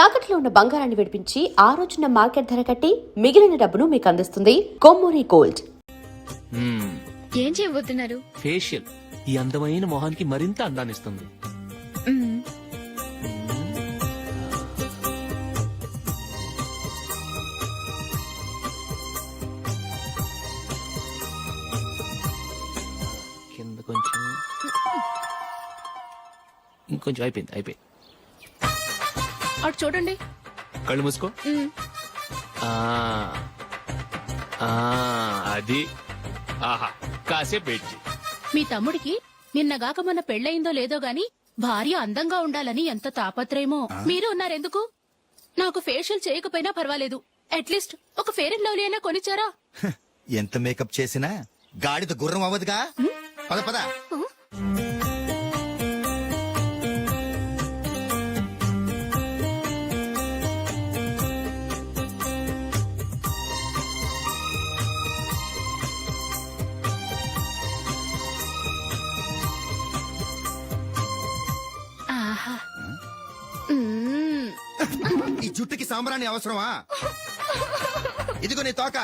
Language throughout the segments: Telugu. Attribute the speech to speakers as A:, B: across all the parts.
A: తాకట్లో ఉన్న బంగారాన్ని విడిపించి ఆ రోజున మార్కెట్ ధర కట్టి మిగిలిన డబ్బును మీకు అందిస్తుంది కొమ్మూరి గోల్డ్.
B: ఏం చేయబోతున్నారు?
C: ఫేషియల్. ఈ అందమైన మొహానికి మరింత అందాన్నిస్తుంది. కింద కొంచెం, ఇంకొంచెం. అయిపోయింది.
B: అటు చూడండి.
C: కళ్ళు మూసుకో. అది. ఆహా, కాసేపు వెయిట్ చేయి.
D: మీ తమ్ముడికి నిన్నగాక మొన్న పెళ్లయిందో లేదో గాని భార్య అందంగా ఉండాలని ఎంత తాపత్రయమో. మీరు ఉన్నారెందుకు? నాకు ఫేషియల్ చేయకపోయినా పర్వాలేదు, అట్లీస్ట్ ఒక ఫేర్ అండ్ లవ్లీ అయినా కొనిచ్చారా?
E: ఎంత మేకప్ చేసినా గాడిద గుర్రం అవ్వదుగా. పద పద. ఈ జుట్టుకి సాంబ్రాణి అవసరమా? ఇదిగో నీ తోక.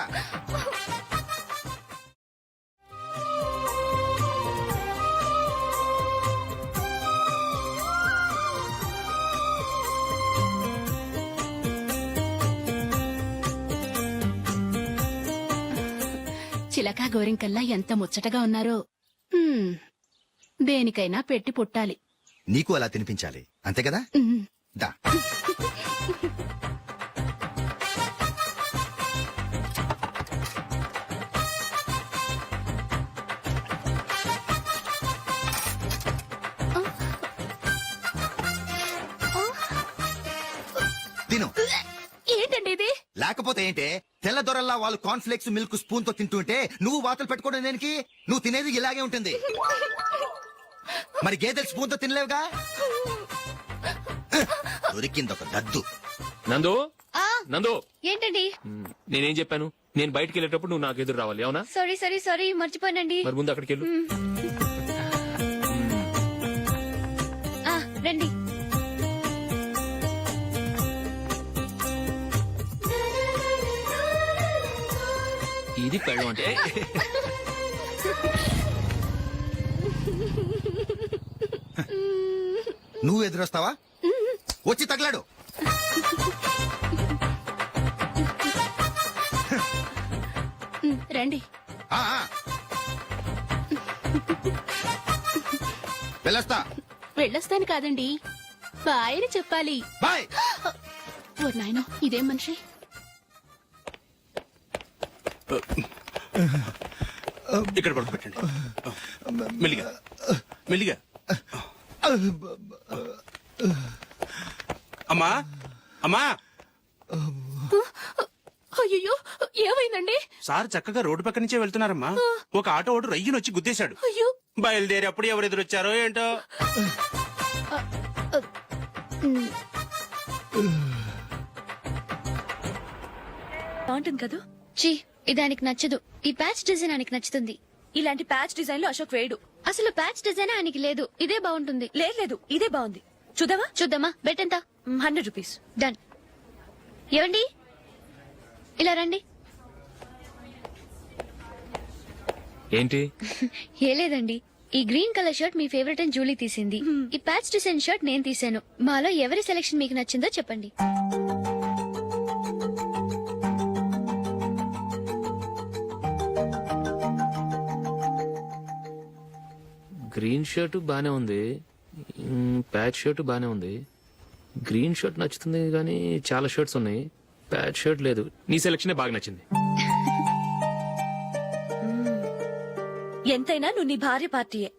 D: చిలకా గోరింకల్లా ఎంత ముచ్చటగా ఉన్నారో. దేనికైనా పెట్టి పుట్టాలి.
E: నీకు అలా తినిపించాలి, అంతే కదా? దా. తిను.
D: ఏంటండి ఇది?
E: లేకపోతే ఏంటే, తెల్లదొరల్లా వాళ్ళు కార్న్ఫ్లేక్స్ మిల్క్ స్పూన్ తో తింటుంటే నువ్వు వాతలు పెట్టుకోవడం దేనికి? నువ్వు తినేది ఇలాగే ఉంటుంది. మరి గేదెలు స్పూన్ తో తినలేవుగా. దొరికింది ఒక దద్దు.
C: నందు, నందు.
B: ఏంటండి?
C: నేనేం చెప్పాను? నేను బయటికి వెళ్ళేటప్పుడు నువ్వు నాకు ఎదురు రావాలి, అవునా?
B: సారీ మర్చిపోయానండి.
C: మరి ముందు అక్కడికి వెళ్ళు.
B: రండి.
C: ఇది పెళ్ళం అంటే.
E: నువ్వు ఎదురొస్తావా? వచ్చి తగలాడు.
D: రండి. వెళ్ళొస్తాను కాదండి, బాయ్ అని చెప్పాలి.
E: బాయ్.
D: ఓ నాయనో, ఇదేం మనిషి?
F: ఇక్కడ పడుకోబెట్టండి. మెల్లిగా మెల్లిగా. అమ్మా అమ్మా.
D: అయ్యో, ఏమైందండి?
F: సార్ చక్కగా రోడ్డు పక్క నుంచే వెళ్తున్నారమ్మా. ఒక ఆటో ఓడు రయ్యను వచ్చి గుద్దేశాడు.
D: అయ్యో.
F: బయలుదేరి అప్పుడు ఎవరు ఎదురొచ్చారో ఏంటో.
G: బాగుంటుంది కదా?
B: చీ, ఇది ఆయనకి నచ్చదు. ఈ ప్యాచ్ డిజైన్ ఆయనకి నచ్చుతుంది.
G: ఇలాంటి ప్యాచ్ డిజైన్ లో అశోక్ వేయడు.
B: అసలు ప్యాచ్ డిజైన్ ఆయనకి లేదు. ఇదే బాగుంటుంది.
G: లేదు, ఇదే బాగుంది. చూద్దామా?
B: బెట్ ఎంత?
G: 100 రూపీస్.
B: డన్. ఏవండి, ఇలా రండి.
C: ఏంటి?
B: ఏ లేదండి, ఈ గ్రీన్ కలర్ షర్ట్ మీ ఫేవరెట్ అని జూలీ తీసింది. ఈ ప్యాచ్ డిజైన్ షర్ట్ నేను తీసాను. మాలో ఎవరి సెలెక్షన్ మీకు నచ్చిందో చెప్పండి.
C: గ్రీన్ షర్ట్ బానే ఉంది, ప్యాచ్ షర్ట్ బానే ఉంది. గ్రీన్ షర్ట్ నచ్చుతుంది కానీ చాలా షర్ట్స్ ఉన్నాయి, ప్యాచ్ షర్ట్ లేదు. నీ సెలెక్షనే బాగా నచ్చింది.
G: ఎంతైనా నువ్వు నీ భార్య పార్టీయే.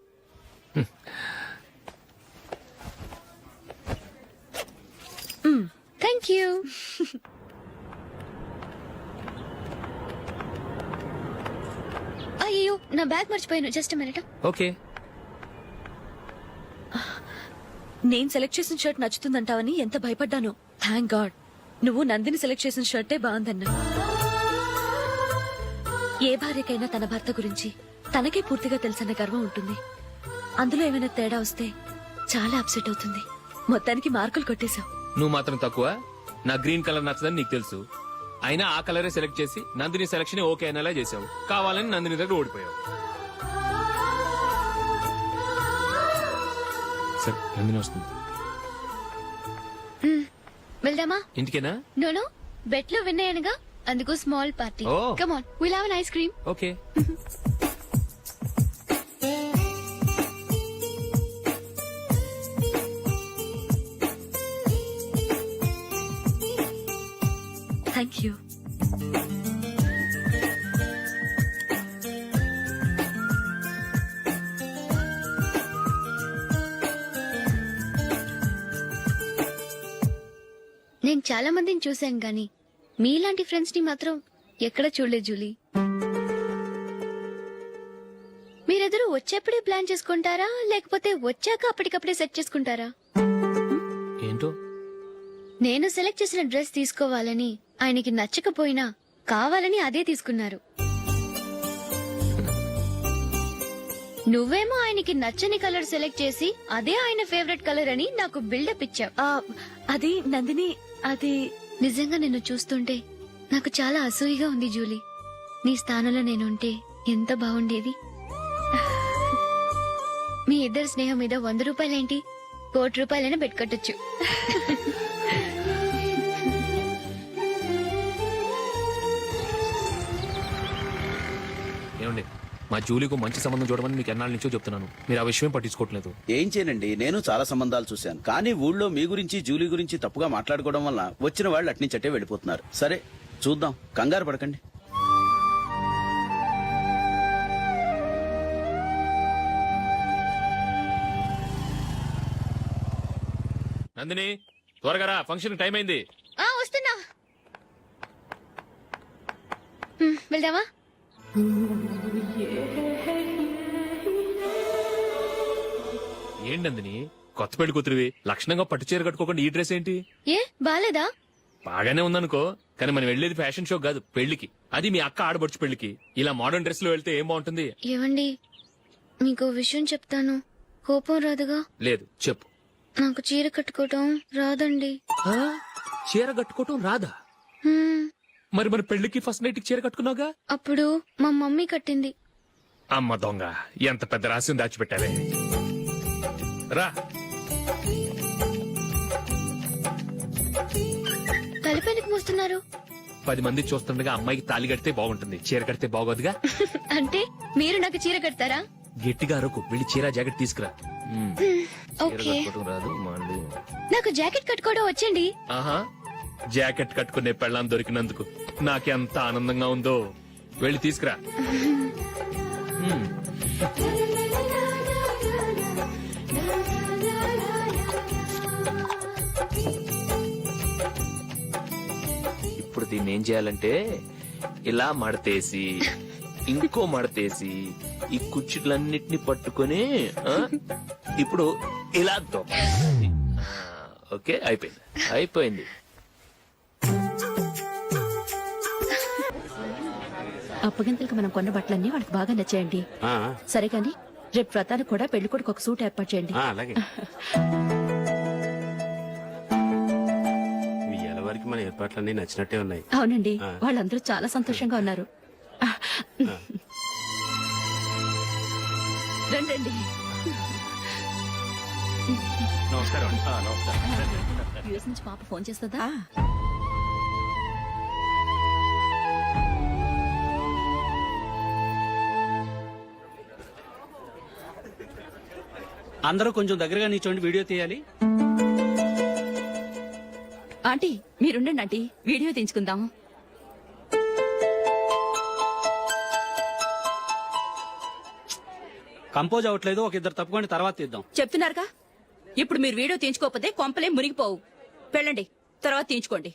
B: Thank you. అయ్యో, నా బ్యాగ్ మర్చిపోయాను. Just minute.
C: ఓకే.
G: నేను సెలెక్ట్ చేసిన షర్ట్ నచ్చుతుందంటావని ఎంత భయపడ్డాను. థ్యాంక్ గాడ్ నువ్వు నందిని సెలెక్ట్ చేసిన షర్టే బాగుందన్నా. ఏ భార్యకైనా తన భర్త గురించి తనకే పూర్తిగా తెలుసన్న గర్వం ఉంటుంది. అందులో ఏమైనా తేడా వస్తే చాలా అప్సెట్ అవుతుంది. మొత్తానికి మార్కులు కొట్టేశావు.
C: నువ్వు మాత్రం తక్కువ. నా గ్రీన్ కలర్ నచ్చదని నీకు తెలుసు. అయినా ఆ కలరే సెలెక్ట్ చేసి నందిని సెలక్షన్ ఓకే అనేలా చేసావు. కావాలని నందిని దగ్గర ఓడిపోయావు. సరే నందిని వస్తుంది.
B: వెళ్దామా?
C: ఇంటికేనా?
B: నోను, బెట్ లో విన్ అయ్యానుగా, అందుకు స్మాల్ పార్టీ.
C: ఓ.
B: Come on, will have an ice cream.
C: Okay.
G: Thank you.
B: నేను చాలా మందిని చూశాను గాని మీలాంటి ఫ్రెండ్స్ ని మాత్రం ఎక్కడ చూడలేదు జూలీ. మీరెదరూ వచ్చేప్పుడే ప్లాన్ చేసుకుంటారా, లేకపోతే వచ్చాక అప్పటికప్పుడే సెట్ చేసుకుంటారా?
C: ఏంటో
B: నేను సెలెక్ట్ చేసిన డ్రెస్ తీసుకోవాలని ఆయనకి నచ్చకపోయినా కావాలని అదే తీసుకున్నారు. నువ్వేమో ఆయనకి నచ్చని కలర్ సెలెక్ట్ చేసి అదే ఆయన ఫేవరెట్ కలర్ అని నాకు బిల్డప్ ఇచ్చావు.
G: అది నందిని, అది
B: నిజంగా నిన్ను చూస్తుంటే నాకు చాలా అసూయగా ఉంది జూలీ. నీ స్థానంలో నేనుంటే ఎంత బాగుండేది. మీ ఇద్దరి స్నేహం మీద 100 రూపాయలేంటి, 1 కోటి రూపాయలైనా పెట్టుకట్టొచ్చు.
C: ఏమండి, మా జూలీకు మంచి సంబంధం చూడమని మీకు ఎన్నాళ్ళ నుంచో చెప్తున్నాను. మీరు ఆ విషయం పట్టించుకోవట్లేదు.
H: ఏం చేయనండి, నేను చాలా సంబంధాలు చూశాను. కానీ ఊళ్ళో మీ గురించి జూలీ గురించి తప్పుగా మాట్లాడుకోవడం వల్ల వచ్చిన వాళ్ళు అట్నుంచటే వెళ్ళిపోతున్నారు. సరే చూద్దాం, కంగారు పడకండి.
C: నందిని త్వరగా రా, ఫంక్షన్ టైం అయింది.
B: వస్తున్నా. వెళ్దామా?
C: ఏంటి నందిని, కొత్త పెళ్లి కూతురివి, లక్షణంగా పట్టు చీర కట్టుకోకుండా ఈ డ్రెస్ ఏంటి?
B: ఏ బాలేదా?
C: బాగానే ఉందనుకో, కానీ మనం వెళ్ళేది ఫ్యాషన్ షో కాదు, పెళ్లికి. అది మీ అక్క ఆడబడుచు పెళ్లికి. ఇలా మోడర్న్ డ్రెస్ లో వెళ్తే ఏం బాగుంటుంది?
B: ఏవండి, మీకు విషయం చెప్తాను, కోపం రాదుగా?
C: లేదు, చెప్పు.
B: నాకు చీర కట్టుకోవటం రాదండి.
C: ఆ? చీర కట్టుకోవటం రాదా?
B: హ్మ్,
C: మరి మన పెళ్లికి ఫస్ట్ నైట్ చీర కట్టుకున్నావుగా?
B: అప్పుడు మా మమ్మీ కట్టింది.
C: అమ్మ దొంగ, ఎంత పెద్ద రహస్యం దాచిపెట్టావే. రా.
B: తలపెందుకు మోస్తున్నారు?
C: 10 మంది చూస్తుండగా అమ్మాయికి తాళి కడితే బాగుంటుంది, చీర కడితే బాగోదుగా.
B: అంటే మీరు నాకు చీర కడతారా?
C: గట్టిగా అరకు, వెళ్ళి చీర జాకెట్ తీసుకురా. చీర
B: ఓకే.
C: కట్టుకోవటం రాదు మళ్ళీ.
B: నాకు జాకెట్ కట్టుకోవడం వచ్చండి.
C: ఆహా, జాకెట్ కట్టుకునే పెళ్ళాం దొరికినందుకు నాకెంత ఆనందంగా ఉందో. వెళ్ళి తీసుకురా. హ్మ్. ఇప్పుడు దీన్ని ఏం చేయాలంటే ఇలా మడతేసి ఇంకో మడతేసి ఈ కుచ్చిట్లన్నిటిని పట్టుకొని ఇప్పుడు ఇలా దొక్కాలి. ఓకే, అయిపోయింది అయిపోయింది.
D: అప్పగింతలకు మనం కొన్న బట్టలన్నీ వాళ్ళకి బాగా నచ్చాయండి.
F: ఆ,
D: సరే కానీ రేపు వ్రతానికి కూడా పెళ్లి కొడుకు ఒక సూట్ ఏర్పాటు చేయండి.
F: ఆ, అలాగే. మీ ఎలవరికి మన ఏర్పాట్లన్నీ నచ్చినట్టే ఉన్నాయి.
D: అవునండి,
F: ఆ.
D: వాళ్ళందరూ చాలా సంతోషంగా ఉన్నారు. రండి.
F: నమస్కారం. నమస్కారం.
D: యూఎస్ నుంచి పాప ఫోన్ చేస్తుందా?
H: అందరూ కొంచెం దగ్గరగా నిల్చోండి, వీడియో తీయాలి.
D: ఆంటీ మీరుండండి ఆంటీ, వీడియో తీయించుకుందాం.
H: కంపోజ్ అవ్వట్లేదు, ఒక ఇద్దరు తప్పుకొని తర్వాత తీద్దాం.
D: చెప్తున్నారుగా, ఇప్పుడు మీరు వీడియో తీయించుకోకపోతే కొంపలే మునిగిపోవు. వెళ్ళండి, తర్వాత తీయించుకోండి.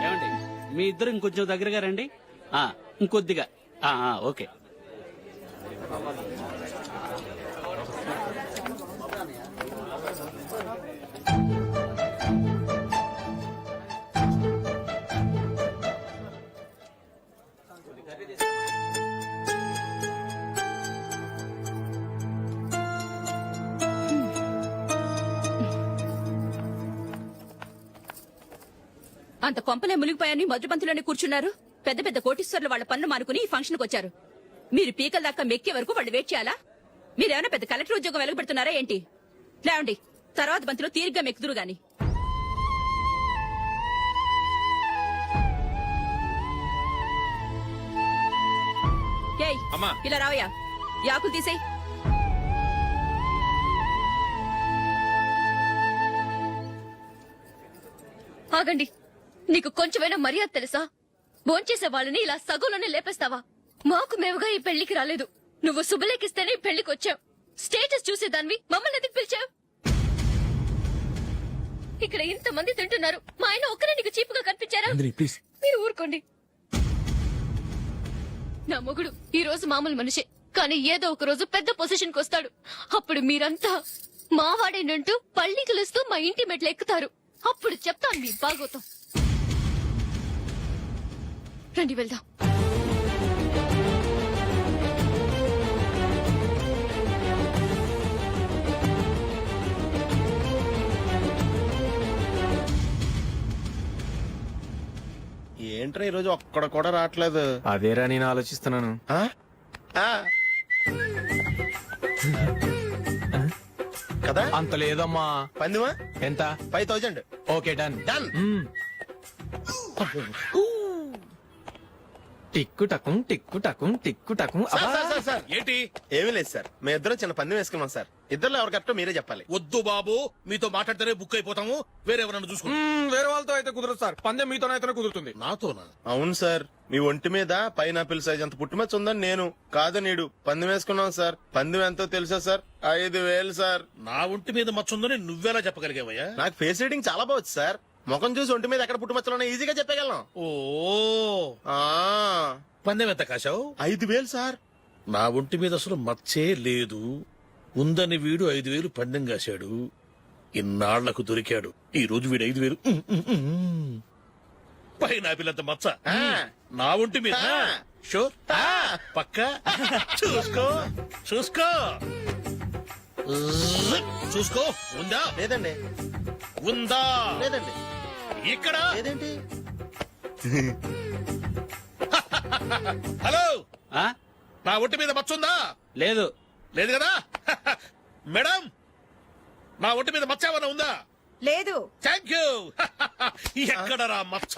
H: ఏమండి, మీ ఇద్దరు ఇంకొంచెం దగ్గరగా రండి. ఇంకొద్దిగా. ఓకే.
D: అంత కొంపలే మునిగిపోయాని మధురపంతిలోనే కూర్చున్నారు. పెద్ద పెద్ద కోటీశ్వర్లు వాళ్ళ పనులు మానుకుని ఈ ఫంక్షన్ కు వచ్చారు. మీరు పీకల దాకా మెక్కే వరకు వాళ్ళు వెయిట్ చేయాలా? మీరేమైనా పెద్ద కలెక్టర్ ఉద్యోగం వెలగబెడుతున్నారా ఏంటి? లేవండి, తర్వాత బంతిలో తీరిగ్గా మెక్కుదురు గాని. ఏయ్,
F: అమ్మా.
D: ఇలా రావయ్యా, యాకులు తీసేయ్.
B: ఆగండి, నీకు కొంచెమైనా మర్యాద తెలుసా? భోంచేసే వాళ్ళని ఇలా సగంలోనే లేపేస్తావా? మాకు మేముగా ఈ పెళ్లికి రాలేదు. నువ్వు శుభలేఖిస్తేనే ఈ పెళ్లికి వచ్చావు. స్టేటస్ చూసేదానివి మమ్మల్ని ఎందుకు పిలిచావు? ఇక్కడ ఇంతమంది తింటున్నారు, మా ఆయన ఒక్కరే నీకు చీపుగా కనిపించారా?
C: ప్లీజ్.
B: మీరు ఊరుకోండి. నా మొగుడు ఈ రోజు మామూలు మనిషే, కానీ ఏదో ఒక రోజు పెద్ద పొజిషన్ కి వస్తాడు. అప్పుడు మీరంతా మావాడేనంటూ పళ్ళి కలుస్తూ మా ఇంటి మెట్లు ఎక్కుతారు. అప్పుడు చెప్తాను మీ బాగోతం. రండి వెళ్దాం.
I: ఏంట్రా ఈరోజు ఒక్కడ కూడా రావట్లేదు.
C: అదేరా నేను ఆలోచిస్తున్నాను.
I: ఆ? ఆ. కదా
F: అంత లేదమ్మా.
I: పందిమా
F: ఎంత?
I: 5000.
F: Okay done.
I: డన్.
F: టిక్కు టకుం టిక్కు టకుం టిక్కు టకుం.
I: సార్
J: ఏంటి?
I: ఏమీ లేదు సార్, మేము ఇద్దరం చిన్న పందెం వేసుకున్నాం సార్. ఇద్దరు ఎవరు కరెక్టో మీరే చెప్పాలి.
J: వద్దు బాబు, మీతో మాట్లాడితేనే బుక్ అయిపోతాము. వేరెవరన్నా చూసుకుంటాం.
F: వేరే వాళ్ళతో అయితే కుదరదు సార్, పందెం మీతోనైతేనే కుదురుతుంది.
J: నాతోనా?
I: అవును సార్, మీ ఒంటి మీద పైనాపిల్ సైజ్ అంత పుట్టుమచ్చ ఉందని నేను కాదు నీడు పందెం వేసుకున్నాం సార్. పందెం ఎంతో తెలుసా సార్? 5000 సార్.
J: నా ఒంటి మీద మచ్చ ఉందని నువ్వెలా చెప్పగలిగావయ్యా?
I: నాకు ఫేస్ రీడింగ్ చాలా బాగుంది సార్. ముఖం చూసి ఒంటి మీద ఎక్కడ పుట్టుమచ్చలో ఈజీగా చెప్పగలం.
J: ఓ,
I: ఆ,
J: పందెం ఎంత కాశావు?
I: 5000 సార్.
J: నా ఒంటి మీద అసలు మచ్చే లేదు. ఉందని వీడు 5000 పందెం కాశాడు. ఇన్నాళ్లకు దొరికాడు. ఈ రోజు వీడు 5000. పైన పిల్లంత మచ్చ
I: ఆ.
J: నా ఒంటి మీద.
I: ఆ.
J: షూర్? పక్క చూసుకో చూసుకో చూసుకో. ఉందా?
I: లేదండి.
J: ఉందా?
I: లేదండి.
J: ఇక్కడ
I: లేదేంటి?
J: హలో, నా ఒంటి మీద మచ్చ ఉందా?
H: లేదు.
J: లేదు కదా? మేడం, నా ఒంటి మీద మచ్చ ఏమన్నా ఉందా?
G: లేదు.
J: Thank you. ఎక్కడరా మచ్చ?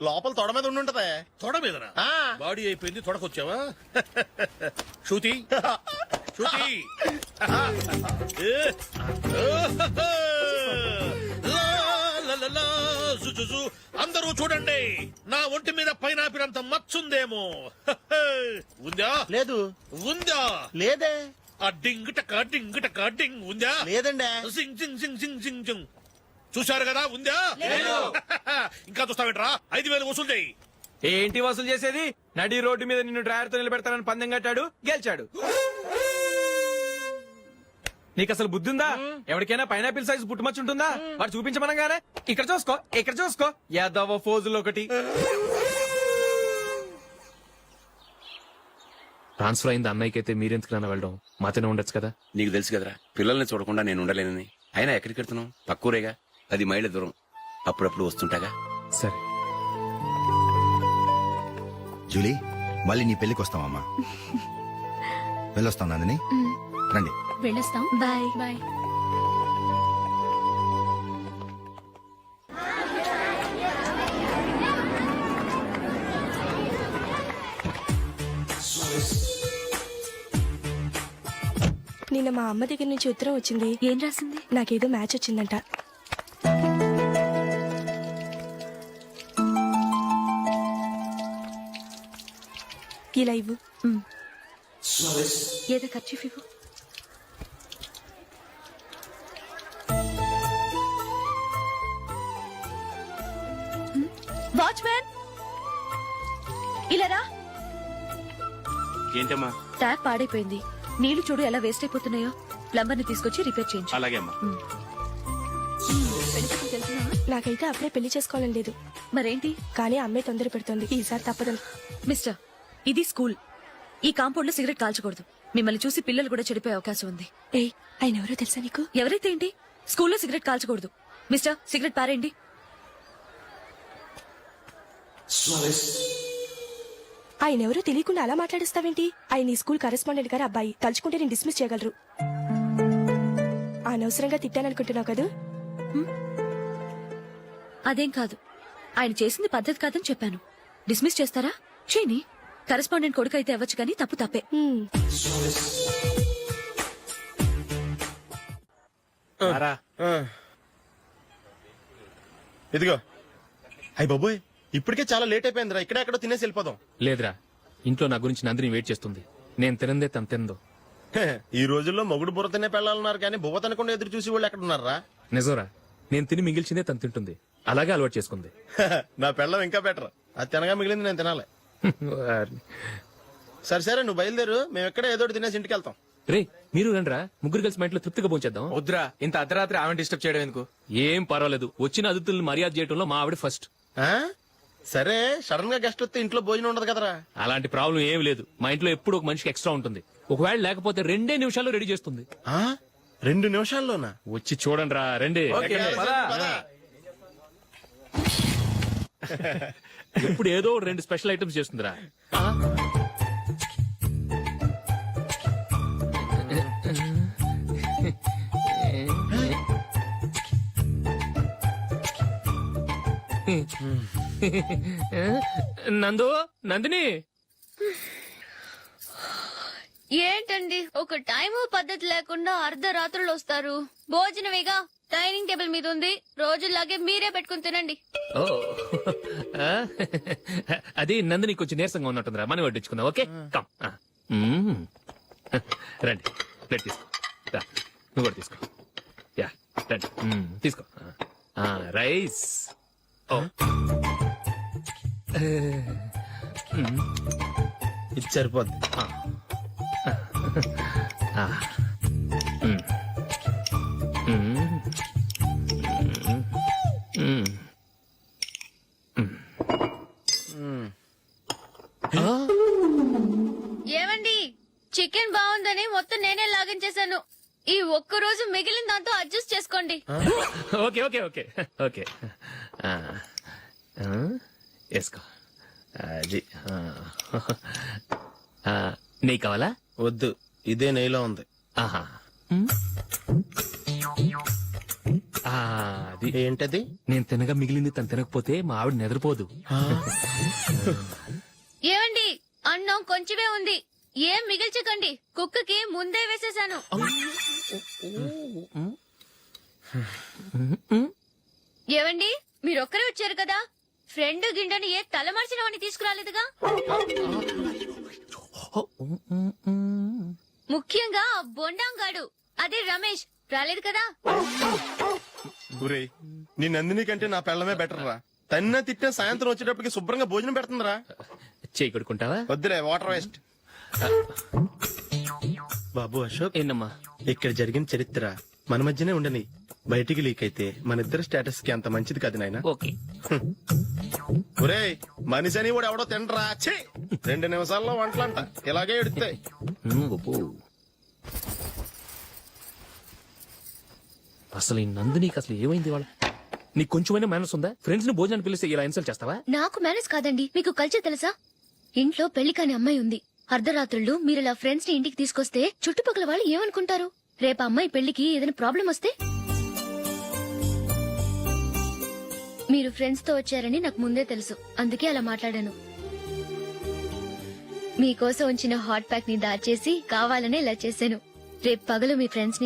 I: లోపల తొడ మీద ఉండుంటదే.
J: తొడ మీదనా?
I: ఆ.
J: బాడీ అయిపోయింది, తొడకొచ్చావా? శృతి, శృతి. అందరూ చూడండి, నా ఒంటి మీద పైనాపిల్ అంత మచ్చుందేమో. ఉందా?
I: లేదు.
J: ఉందా?
I: లేదే.
J: ఆ డింగ్ టక డింగ్ టక డింగ్ ఉందా?
I: లేదండి.
J: సింగ్ సింగ్ సింగ్ సింగ్ సింగ్ సింగ్. చూశారు కదా? ఉందా? ఇంకా చూస్తావేంట్రా? 5000 వసూలు చేయి.
F: ఏంటి వసూలు చేసేది? నడి రోడ్డు మీద నిన్ను డ్రైవర్ తో నిలబెడతానని పందెం కట్టాడు, గెలిచాడు. నీకు అసలు బుద్ధి ఉందా? ఎవరికైనా పైనాపిల్ సైజ్ పుట్టుమచ్చు ఉంటుందా? వాడు చూపించమనగానే ఇక్కడ చూసుకో, ఇక్కడ చూసుకో, యాదవ ఫోజులు ఒకటి.
C: ట్రాన్స్ఫర్ అయింది అన్నయ్యకి అయితే మీరెందుకు నాన్న వెళ్ళడం? మాతోనే ఉండొచ్చు కదా.
H: నీకు తెలుసు కదరా, పిల్లల్ని చూడకుండా నేను ఉండలేనని. అయినా ఎక్కడికి వెళ్తున్నావు? పక్కూరేగా, 10 మైళ్ళ దూరం. అప్పుడప్పుడు వస్తుంటాగా.
C: సరే.
E: జూలీ, మళ్ళీ నీ పెళ్లికి వస్తామమ్మా. వెళ్ళొస్తాం నందిని. రండి.
D: వెళ్ళొస్తాం.
B: బాయ్.
D: బాయ్.
K: నిన్న మా అమ్మ దగ్గర నుంచి ఉత్తరం వచ్చింది.
G: ఏం రాసింది?
K: నాకేదో మ్యాచ్ వచ్చిందంట. ఇలా ఇవ్వు.
G: ఏదో ఖర్చు ఇవ్వు. వాచ్మ్యాన్, ఇలా రా.
H: ఏంటమ్మా?
G: ట్యాప్ పాడైపోయింది. నీళ్లు చూడు ఎలా వేస్ట్ అయిపోతున్నాయో. ప్లంబర్ ని తీసుకొచ్చి రిపేర్ చేయించు.
H: అలాగే అమ్మా.
K: నాకైతే అప్పుడే పెళ్లి చేసుకోవాలని లేదు.
G: మరేంటి?
K: కానీ అమ్మే తొందర పెడుతోంది. ఈసారి తప్పదని.
G: మిస్టర్, ఇది స్కూల్. ఈ కాంపౌండ్ లో సిగరెట్ కాల్చకూడదు. మిమ్మల్ని చూసి పిల్లలు కూడా చెడిపోయే అవకాశం ఉంది.
K: ఏయ్, ఆయన ఎవరో తెలుసా నీకు?
G: ఎవరైతే ఏంటి? స్కూల్లో సిగరెట్ కాల్చకూడదు. మిస్టర్, సిగరెట్ పారేయండి.
K: ఆయన ఎవరో తెలియకుండా అలా మాట్లాడిస్తావేంటి? ఆయన ఈ స్కూల్ కరెస్పాండెంట్ గారు అబ్బాయి. తలుచుకుంటే నేను డిస్మిస్ చేయగలరు. అనవసరంగా తిట్టాననుకుంటున్నావు కదా?
G: అదేం కాదు, ఆయన చేసింది పద్ధతి కాదని చెప్పాను. డిస్మిస్ చేస్తారా? చేయని. కరెస్పాండెంట్ కొడుకు అయితే అవ్వచ్చు కానీ తప్పు తప్పే.
I: ఇదిగో. అయ్య బాబోయ్, ఇప్పటికే చాలా లేట్ అయిపోయిందిరా. ఇక్కడ ఎక్కడో తినేసి వెళ్ళిపోదాం.
C: లేదురా, ఇంట్లో నా గురించి నందిని వెయిట్ చేస్తుంది. నేను తినందే తను తిందో.
I: హే, ఈ రోజుల్లో మొగుడు బుర్ర తినే పెళ్ళాలన్నారు కానీ బువ్వ తినకుండా ఎదురు చూసి వాళ్ళు ఎక్కడ ఉన్నారా?
C: నిజంరా, నేను తిని మిగిల్చిందే తను తింటుంది. అలాగే అలవాటు చేసుకుంది.
I: నా పెళ్ళం ఇంకా బెటర్. అది తినగా మిగిలింది నేను తినాలి. సరే సరే, నువ్వు బయలుదేరు. మేము ఎక్కడ ఏదో ఒకటి తినేసి ఇంటికి వెళ్తాం.
C: రే, మీరు రండిరా, ముగ్గురు కలిసి మా ఇంట్లో తృప్తిగా పోంచేద్దాం.
F: వద్దురా, ఇంత అర్ధరాత్రి ఆమె డిస్టర్బ్ చేయడం ఎందుకు?
C: ఏం పర్వాలేదు, వచ్చిన అతిథులను మర్యాద చేయడంలో మా ఆవిడ ఫస్ట్.
I: ఆ? సరే, సడన్ గా గెస్ట్ వస్తే ఇంట్లో భోజనం ఉండదు కదరా?
C: అలాంటి ప్రాబ్లం ఏం లేదు. మా ఇంట్లో ఎప్పుడు ఒక మనిషికి ఎక్స్ట్రా ఉంటుంది. ఒకవేళ లేకపోతే 2 నిమిషాల్లో రెడీ చేస్తుంది.
I: ఆ? 2 నిమిషాల్లోనా?
C: వచ్చి చూడండి రా, రండి.
F: ఓకే, పద.
C: ఎప్పుడు ఏదో 2 స్పెషల్ ఐటమ్స్ చేస్తుందిరా. నందు, నందిని,
B: ఏంటండి ఒక టైము పద్ధతి లేకుండా అర్ధరాత్రులు వస్తారు? భోజనమేగా డైనింగ్ టేబుల్ మీద ఉంది. రోజుల్లాగే మీరే పెట్టుకుని తినండి.
C: ఓ, అది నందిని కొంచెం నీరసంగా ఉన్నట్టుందిరా. మనం వడ్డించుకుందాం. Okay, come. రండి, ప్లేట్ తీసుకో. రా, నువ్వు కూడా తీసుకో. యా, రండి, తీసుకో. రైస్. ఓ,
I: ఇది సరిపోద్ది.
B: ఏమండి, చికెన్ బాగుందని మొత్తం నేనే లాగించేశాను. ఈ ఒక్క రోజు మిగిలిన దాంతో అడ్జస్ట్ చేసుకోండి.
C: Okay okay okay okay. వేసుకో. అది నెయ్యి కావాలా?
I: వద్దు, ఇదే నెయ్యిలో ఉంది.
C: ఆహా, అది
I: ఏంటది?
C: నేను తినగా మిగిలింది తను తినకపోతే మా ఆవిడ నిద్రపోదు.
B: ఏమండి, అన్నం కొంచెమే ఉంది. ఏం మిగిల్చకండి, కుక్కకి ముందే వేసేశాను. ఏవండి, మీరొక్కరే వచ్చారు కదా, ఫ్రెండ్ గిండెని ఏ తలమార్చినవని తీసుకురాలేదుగా? ముఖ్యంగా ఆ బొండాంగాడు, అదే రమేష్, రాలేదు కదా?
I: గురేయ్, నీ నందిని కంటే నా పెళ్ళమే బెటర్ రా. తన్న తిట్టిన సాయంత్రం వచ్చేటప్పటికి శుభ్రంగా భోజనం పెడుతుందిరా.
C: చేయి కొడుకుంటావా?
I: వద్దులే, వాటర్ వేస్ట్. బాబు అశోక్,
C: ఏంటమ్మా?
I: ఇక్కడ జరిగిన చరిత్ర మన మధ్యనే ఉండని. బయటికి లీక్ అయితే మన ఇద్దరు స్టేటస్ కి అంత మంచిది కాదు నాయన.
C: ఓకే.
I: ఒరేయ్, మనిషి అని కూడా ఎవడో తినరా. 2 నిమిషాల్లో వంటలంట ఇలాగే ఎడుతాయి.
C: అసలు ఈ నందినికి అసలు ఏమైంది? వాళ్ళ నీకు కొంచెమైనా మేనస్ ఉందా? ఫ్రెండ్స్ ని భోజనాన్ని పిలిస్తే ఇలా ఇన్సల్ట్ చేస్తావా?
B: నాకు మేనేజ్ కాదండి, మీకు కల్చర్ తెలుసా? ఇంట్లో పెళ్లి కాని అమ్మాయి ఉంది. అర్ధరాత్రుళ్ళు మీరు ఇలా ఫ్రెండ్స్ ని ఇంటికి తీసుకొస్తే చుట్టుపక్కల వాళ్ళు ఏమనుకుంటారు? రేపు అమ్మాయి పెళ్లికి ఏదైనా ప్రాబ్లం వస్తే? మీరు ఫ్రెండ్స్ తో వచ్చారని నాకు ముందే తెలుసు, అందుకే అలా మాట్లాడాను. మీకోసం ఉంచిన హాట్ ప్యాక్ ని దాచేసి కావాలనే ఇలా చేశాను. రేపు పగలు మీ ఫ్రెండ్స్ ని